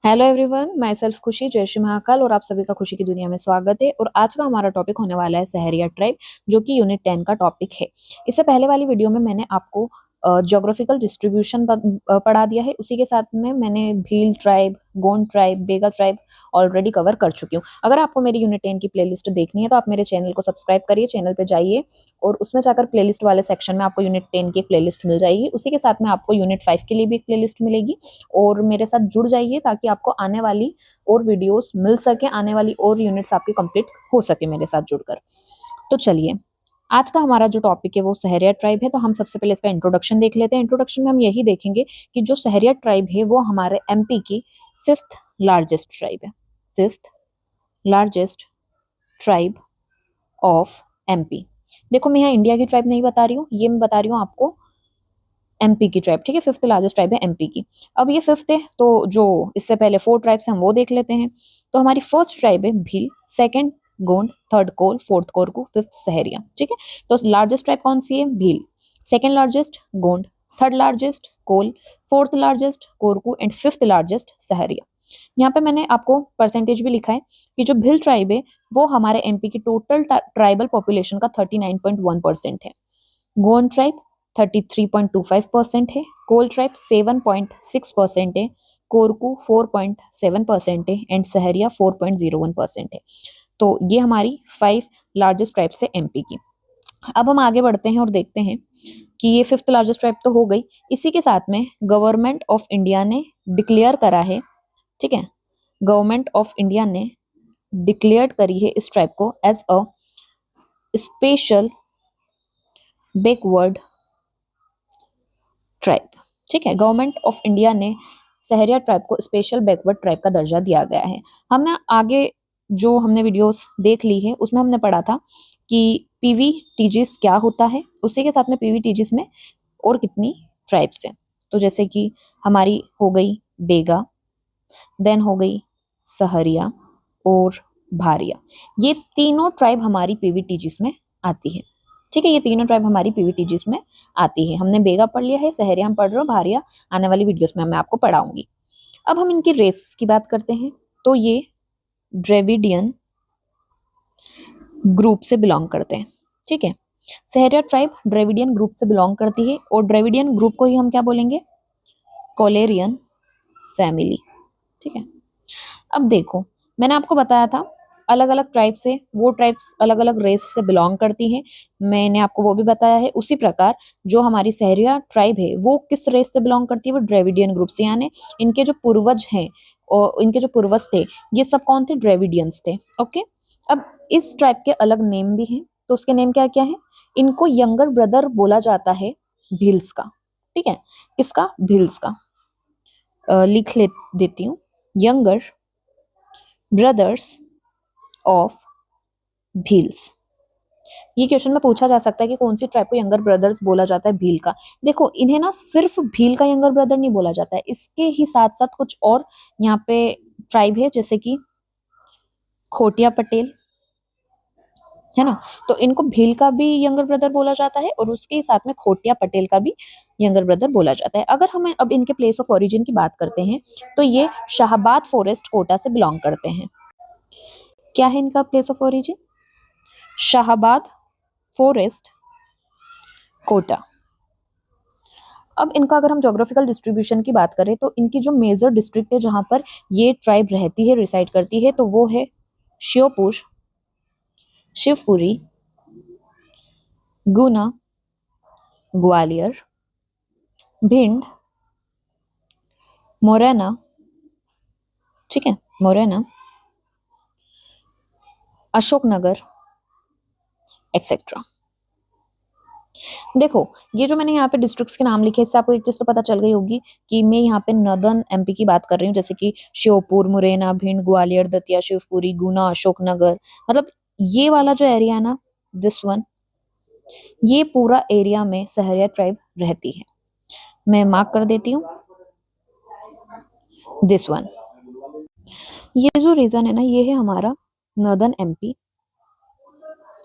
Hello everyone, my self खुशी, जय श्री महाकाल और आप सभी का खुशी की दुनिया में स्वागत है। और आज का हमारा टॉपिक होने वाला है सहरिया ट्राइब, जो कि यूनिट 10 का टॉपिक है। इससे पहले वाली वीडियो में मैंने आपको ज्योग्राफिकल डिस्ट्रीब्यूशन पढ़ा दिया है। उसी के साथ में मैंने भील ट्राइब, गोंड ट्राइब, बेगा ट्राइब ऑलरेडी कवर कर चुकी हूँ। अगर आपको मेरी यूनिट 10 की प्लेलिस्ट देखनी है तो आप मेरे चैनल को सब्सक्राइब करिए, चैनल पे जाइए और उसमें जाकर प्लेलिस्ट वाले सेक्शन में आपको यूनिट 10 की एक प्लेलिस्ट मिल जाएगी। उसी के साथ में आपको यूनिट 5 के लिए भी एक प्लेलिस्ट मिलेगी। और मेरे साथ जुड़ जाइए ताकि आपको आने वाली और वीडियोस मिल सके, आने वाली और यूनिट्स आपकी कंप्लीट हो सके मेरे साथ जुड़कर। तो चलिए, आज का हमारा जो टॉपिक है वो सहरिया ट्राइब है। तो हम सबसे पहले इसका इंट्रोडक्शन देख लेते हैं। इंट्रोडक्शन में हम यही देखेंगे कि जो सहरिया ट्राइब है वो हमारे एमपी की 5th लार्जेस्ट ट्राइब है। 5th largest tribe of MP. देखो, मैं यहाँ इंडिया की ट्राइब नहीं बता रही हूँ, ये मैं बता रही हूँ आपको एमपी की ट्राइब। ठीक है, 5th लार्जेस्ट ट्राइब है एमपी की। अब ये 5th है, तो जो इससे पहले 4 ट्राइब्स हैं वो देख लेते हैं। तो हमारी फर्स्ट ट्राइब है Bhil, second Gond, third Kol, fourth Korku, 5th Sahariya. ठीक है, तो लार्जेस्ट ट्राइब कौन सी है? Bhil. Second largest Gond, third largest Kol, fourth largest Korku and 5th largest Sahariya. यहाँ पे मैंने आपको परसेंटेज भी लिखा है कि जो भील ट्राइब है वो हमारे एमपी की टोटल ट्राइबल पॉपुलेशन का 39.1% है। गोंड ट्राइब 33.25% है। कोल ट्राइब 7.6% है। कोरकू 4.7% है एंड सहरिया 4.01% है। तो ये हमारी 5 लार्जेस्ट ट्राइब से एमपी की। अब हम आगे बढ़ते हैं और देखते हैं कि ये 5th लार्जेस्ट ट्राइब तो हो गई। इसी के साथ में गवर्नमेंट ऑफ इंडिया ने डिक्लेयर करा है, ठीक है, गवर्नमेंट ऑफ इंडिया ने डिक्लेयर करी है इस ट्राइब को as a special backward tribe. ठीक है, गवर्नमेंट ऑफ इंडिया ने सहरिया ट्राइब को स्पेशल बैकवर्ड ट्राइब का दर्जा दिया गया है। हमने आगे जो हमने वीडियोस देख ली है उसमें हमने पढ़ा था कि पीवीटीजीस क्या होता है, उसी के साथ में पीवीटीजीस में और कितनी ट्राइब्स हैं। तो जैसे कि हमारी हो गई बेगा, देन हो गई सहरिया और भारिया। ये तीनों ट्राइब हमारी पीवीटीजीस में आती है। ठीक है, ये तीनों ट्राइब हमारी पीवीटीजीस में आती है। हमने बेगा पढ़ लिया है, सहरिया हम पढ़ रहे हो, भारिया आने वाली वीडियोस में मैं आपको पढ़ाऊंगी। अब हम इनकी रेस की बात करते हैं। तो ये ड्रेविडियन ग्रुप से बिलोंग करते हैं। ठीक है, सहरिया ट्राइब ड्रेविडियन ग्रुप से बिलोंग करती है और ड्रेविडियन ग्रुप को ही हम क्या बोलेंगे? Kolarian family. ठीक है, अब देखो, मैंने आपको बताया था अलग अलग ट्राइब से, वो ट्राइब्स अलग अलग रेस से बिलोंग करती हैं, मैंने आपको वो भी बताया है। उसी प्रकार जो हमारी सहरिया ट्राइब है वो किस रेस से बिलोंग करती है? वो ड्रेविडियन ग्रुप से, यानी इनके जो पूर्वज हैं और इनके जो पूर्वज थे ये सब कौन थे? ड्रेविडियंस थे। ओके, अब इस ट्राइब के अलग नेम भी हैं, तो उसके नेम क्या क्या है? इनको यंगर ब्रदर बोला जाता है भील्स का। ठीक है, किसका? भील्स का। लिख ले देती हूँ, यंगर ब्रदर्स ऑफ भील्स। ये क्वेश्चन में पूछा जा सकता है कि कौन सी ट्राइब को यंगर ब्रदर्स बोला जाता है भील का। देखो, इन्हें ना सिर्फ भील का यंगर ब्रदर नहीं बोला जाता है, इसके ही साथ साथ कुछ और यहाँ पे ट्राइब है, जैसे कि खोटिया पटेल है ना, तो इनको भील का भी यंगर ब्रदर बोला जाता है और उसके साथ में खोटिया पटेल का भी यंगर ब्रदर बोला जाता है। अगर हमें अब इनके प्लेस ऑफ ओरिजिन की बात करते हैं तो ये शाहबाद फॉरेस्ट कोटा से बिलोंग करते हैं। क्या है इनका place of origin? Shahabad forest Kota. अब इनका अगर हम ज्योग्राफिकल डिस्ट्रीब्यूशन की बात करें तो इनकी जो मेजर डिस्ट्रिक्ट है जहां पर ये ट्राइब रहती है, रिसाइड करती है, तो वो है श्योपुर, शिवपुरी, गुना, ग्वालियर, भिंड, मोरैना। ठीक है, मोरैना, अशोकनगर एक्सेट्रा। देखो, ये जो मैंने यहाँ पे डिस्ट्रिक्ट्स के नाम लिखे, इससे आपको एक चीज तो पता चल गई होगी कि मैं यहाँ पे नॉर्दर्न एमपी की बात कर रही हूँ, जैसे कि श्योपुर, मुरैना, भिंड, ग्वालियर, दतिया, शिवपुरी, गुना, अशोकनगर। मतलब ये वाला जो एरिया ना, दिस वन, ये पूरा एरिया में सहरिया ट्राइब रहती है। मैं मार्क कर देती हूँ, दिस वन। ये जो रीजन है ना, ये है हमारा नॉर्दर्न एमपी,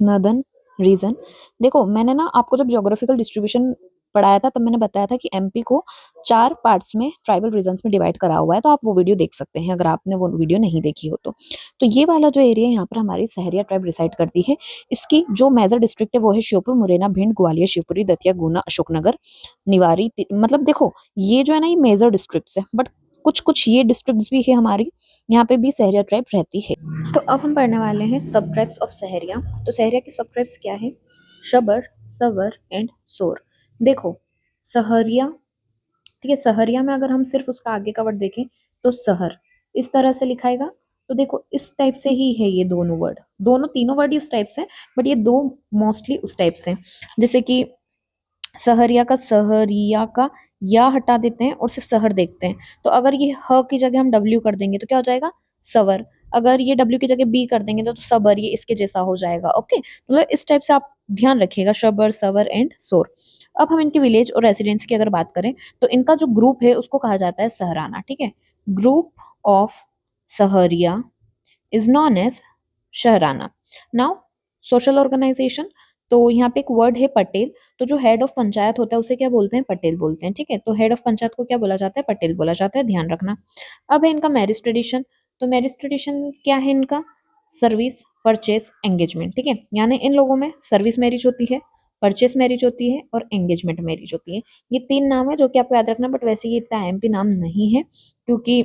नॉर्दर्न रीजन। देखो, मैंने ना आपको जब ज्योग्राफिकल डिस्ट्रीब्यूशन पढ़ाया था तब मैंने बताया था कि एमपी को 4 पार्ट्स में ट्राइबल रीजन्स में डिवाइड करा हुआ है, तो आप वो वीडियो देख सकते हैं अगर आपने वो वीडियो नहीं देखी हो तो। तो ये वाला जो एरिया यहाँ पर हमारी सहरिया ट्राइब रिसाइड करती है। इसकी जो मेजर डिस्ट्रिक्ट है वो है श्योपुर, मुरैना, भिंड, ग्वालियर, शिवपुरी, दतिया, गुना, अशोकनगर, निवारी, मतलब देखो ये जो है ना ये मेजर डिस्ट्रिक्ट्स है, बट कुछ कुछ ये डिस्ट्रिक्ट्स भी है हमारी, यहाँ पे भी सहरिया ट्राइब रहती है। तो अब हम पढ़ने वाले हैं सब ट्राइब्स ऑफ सहरिया। तो सहरिया की सब ट्राइब्स क्या है? शबर, सवर एंड सोर। देखो सहरिया, ठीक है, सहरिया में अगर हम सिर्फ उसका आगे का वर्ड देखें तो सहर इस तरह से लिखाएगा। तो देखो इस टाइप से ही है ये दोनों वर्ड, दोनों तीनों वर्ड इस टाइप से, बट ये दो मोस्टली उस टाइप से। जैसे कि सहरिया का सहरिया का या हटा देते हैं और सिर्फ सहर देखते हैं, तो अगर ये ह की जगह हम डब्ल्यू कर देंगे तो क्या हो जाएगा? सवर। अगर ये डब्ल्यू की जगह बी कर देंगे तो सबर, ये इसके जैसा हो जाएगा। ओके, मतलब इस टाइप से आप ध्यान रखिएगा, शबर, सवर एंड सोर। अब हम इनके विलेज और रेसिडेंस की अगर बात करें तो इनका जो ग्रुप है उसको कहा जाता है सहराना। ठीक है, group of Sahariya is known as Shahrana. Now social organisation, तो यहाँ पे एक वर्ड है पटेल। तो जो हेड ऑफ पंचायत होता है उसे क्या बोलते हैं? पटेल बोलते हैं। ठीक है, तो हेड ऑफ पंचायत को क्या बोला जाता है? पटेल बोला जाता है, ध्यान रखना। अब है इनका मैरिज ट्रेडिशन। तो मैरिज ट्रेडिशन क्या है इनका? Service, purchase, engagement. ठीक है, यानी इन लोगों में सर्विस मैरिज होती है, परचेस मैरिज होती है और एंगेजमेंट मैरिज होती है। ये 3 नाम है जो कि आपको याद रखना, बट वैसे ये इतना एमपी नाम नहीं है क्योंकि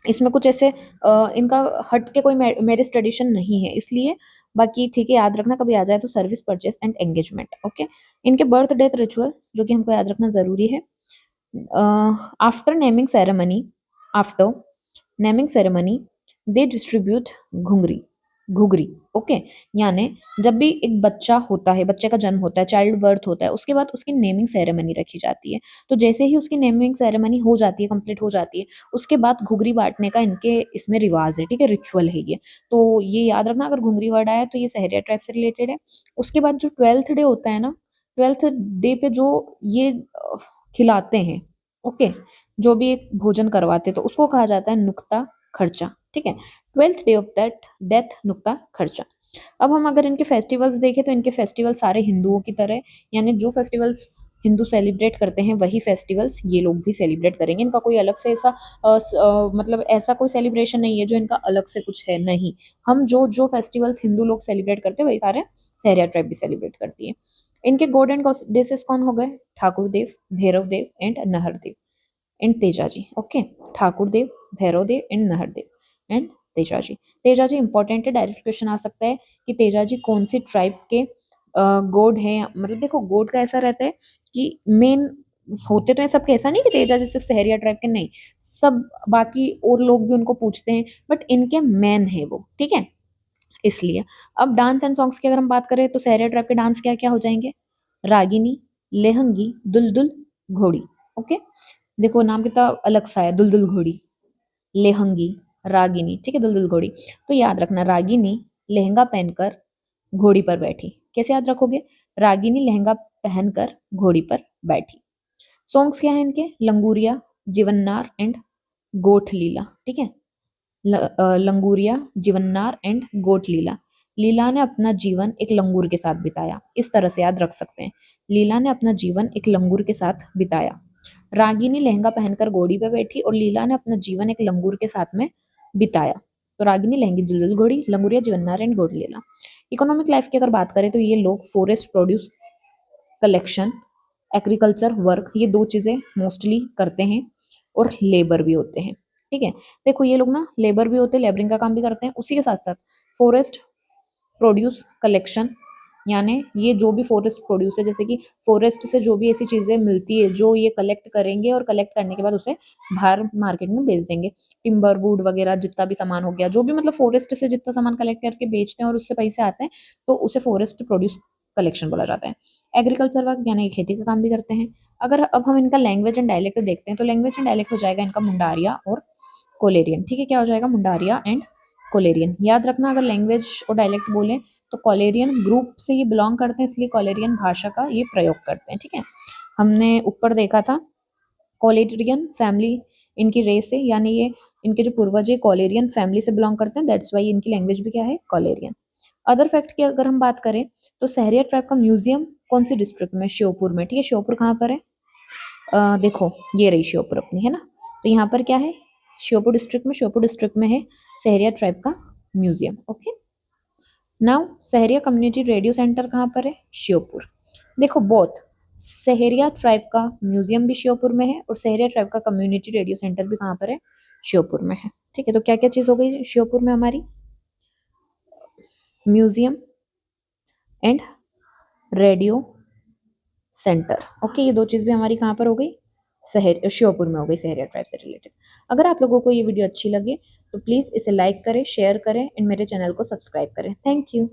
इसमें कुछ ऐसे इनका हट के कोई मैरिज ट्रेडिशन नहीं है, इसलिए बाकी ठीक है, याद रखना कभी आ जाए तो service, purchase and engagement. Okay, इनके बर्थ डेथ रिचुअल जो कि हमको याद रखना जरूरी है। After naming ceremony, after naming ceremony they distribute ghungri, ghughri. Okay, यानी जब भी एक बच्चा होता है, बच्चे का जन्म होता है, चाइल्ड बर्थ होता है, उसके बाद उसकी नेमिंग सेरेमनी रखी जाती है। तो जैसे ही उसकी नेमिंग सेरेमनी हो जाती है, कंप्लीट हो जाती है, उसके बाद घुघरी बांटने का इनके इसमें रिवाज है। ठीक है, रिचुअल है ये। तो ये याद रखना, अगर घुंगरी वर्ड आया तो ये सहरिया ट्राइब से रिलेटेड है। उसके बाद जो 12th डे होता है ना, 12th डे पे जो ये खिलाते हैं, ओके, जो भी एक भोजन करवाते हैं, तो उसको कहा जाता है नुक्ता खर्चा। ठीक है, 12th day of that death नुक्ता खर्चा। अब हम अगर इनके फेस्टिवल्स देखें तो इनके फेस्टिवल सारे हिंदुओं की तरह, यानी जो फेस्टिवल्स हिंदू सेलिब्रेट करते हैं वही फेस्टिवल्स ये लोग भी सेलिब्रेट करेंगे। इनका कोई अलग से ऐसा मतलब ऐसा कोई सेलिब्रेशन नहीं है जो इनका अलग से कुछ है, नहीं। हम जो जो फेस्टिवल्स हिंदू लोग सेलिब्रेट करते हैं वही सारे सहरिया ट्राइब भी सेलिब्रेट करती है। इनके गॉड एंड गॉडेसेस कौन हो गए? Thakur Dev, Bhairav Dev and Nahar Dev and Tejaji. Okay, Thakur Dev, Bhairav Dev and Nahar Dev and Tejaji. Tejaji important है, डायरेक्ट क्वेश्चन आ सकता है कि तेजाजी कौन सी ट्राइब के गॉड है। मतलब देखो गॉड का ऐसा रहता है कि मेन होते तो हैं सबके, ऐसा नहीं कि तेजाजी सिर्फ सहरिया ट्राइब के, नहीं, सब बाकी और लोग भी उनको पूछते हैं, बट इनके मेन है वो। ठीक है, इसलिए अब डांस एंड सॉन्ग्स की अगर हम बात करें तो सहरिया ट्राइब के डांस क्या क्या हो जाएंगे? रागिनी, लेहंगी, दुलदुल, घोड़ी। ओके, देखो नाम कितना अलग सा है, दुलदुल घोड़ी, लेहंगी, रागिनी। ठीक है, दुलदुल घोड़ी। तो याद रखना, रागिनी लहंगा पहनकर घोड़ी पर बैठी। कैसे याद रखोगे? रागिनी लहंगा पहनकर घोड़ी पर बैठी। सॉन्ग्स क्या है इनके? लंगूरिया, जीवन्नार एंड गोठ लीला। ठीक है, लंगूरिया, जीवन्नार एंड गोट लीला। लीला ने अपना जीवन एक लंगूर के साथ बिताया, इस तरह से याद रख सकते हैं, लीला ने अपना जीवन एक लंगूर के साथ बिताया। रागिनी लहंगा पहनकर घोड़ी पे बैठी और लीला ने अपना जीवन एक लंगूर के साथ में बिताया। तो रागिनी, लहंगी, दुल्हन, घोड़ी, लंगूरिया, जीवन्नार एंड गोट लीला। इकोनॉमिक लाइफ की अगर बात करें तो ये लोग forest produce collection, agriculture work, ये 2 चीजें मोस्टली करते हैं, और लेबर भी होते हैं। ठीक है, देखो ये लोग ना लेबर भी होते हैं, लेबरिंग का काम भी करते हैं, उसी के साथ साथ फॉरेस्ट प्रोड्यूस कलेक्शन, यानी ये जो भी फॉरेस्ट प्रोड्यूस है, जैसे कि फॉरेस्ट से जो भी ऐसी चीजें मिलती है जो ये कलेक्ट करेंगे और कलेक्ट करने के बाद उसे बाहर मार्केट में बेच देंगे। टिम्बर, वुड वगैरह जितना भी सामान हो गया, जो भी मतलब फॉरेस्ट से जितना सामान कलेक्ट करके बेचते हैं और उससे पैसे आते हैं, तो उसे फॉरेस्ट प्रोड्यूस कलेक्शन बोला जाता है। एग्रीकल्चर वर्क यानी खेती का काम भी करते हैं। अगर अब हम इनका लैंग्वेज एंड डायलेक्ट देखते हैं तो लैंग्वेज एंड डायलेक्ट हो जाएगा इनका मुंडारिया और कोलेरियन। ठीक है, क्या हो जाएगा? मुंडारिया एंड कोलेरियन। याद रखना, अगर लैंग्वेज और डायलेक्ट बोले तो कॉलेरियन ग्रुप से ये बिलोंग करते हैं, इसलिए कॉलेरियन भाषा का ये प्रयोग करते हैं। ठीक है, हमने ऊपर देखा था कॉलेरियन फैमिली इनकी रेस है, यानी ये इनके जो पूर्वज है कॉलेरियन फैमिली से बिलोंग करते हैं, दैट्स वाई इनकी लैंग्वेज भी क्या है? कॉलेरियन। अदर फैक्ट की अगर हम बात करें तो सहरिया ट्राइब का म्यूजियम कौन सी डिस्ट्रिक्ट में? श्योपुर में। ठीक है, श्योपुर कहाँ पर है? देखो ये रही श्योपुर अपनी, है ना। तो यहाँ पर क्या है? श्योपुर डिस्ट्रिक्ट में है सहरिया ट्राइब का museum. Okay, now Sahariya community radio centre कहाँ पर है? श्योपुर। देखो बोथ सहरिया ट्राइब का म्यूजियम भी श्योपुर में है और सहरिया ट्राइब का कम्युनिटी रेडियो सेंटर भी कहाँ पर है? श्योपुर में है। ठीक है, तो क्या क्या चीज हो गई श्योपुर में हमारी? Museum and radio centre. Okay, ये दो चीज भी हमारी कहाँ पर हो गई? श्योपुर में हो गई, सहरिया ट्राइब से रिलेटेड। अगर आप लोगों को ये वीडियो अच्छी लगे तो प्लीज इसे लाइक करें, शेयर करें एंड मेरे चैनल को सब्सक्राइब करें। Thank you.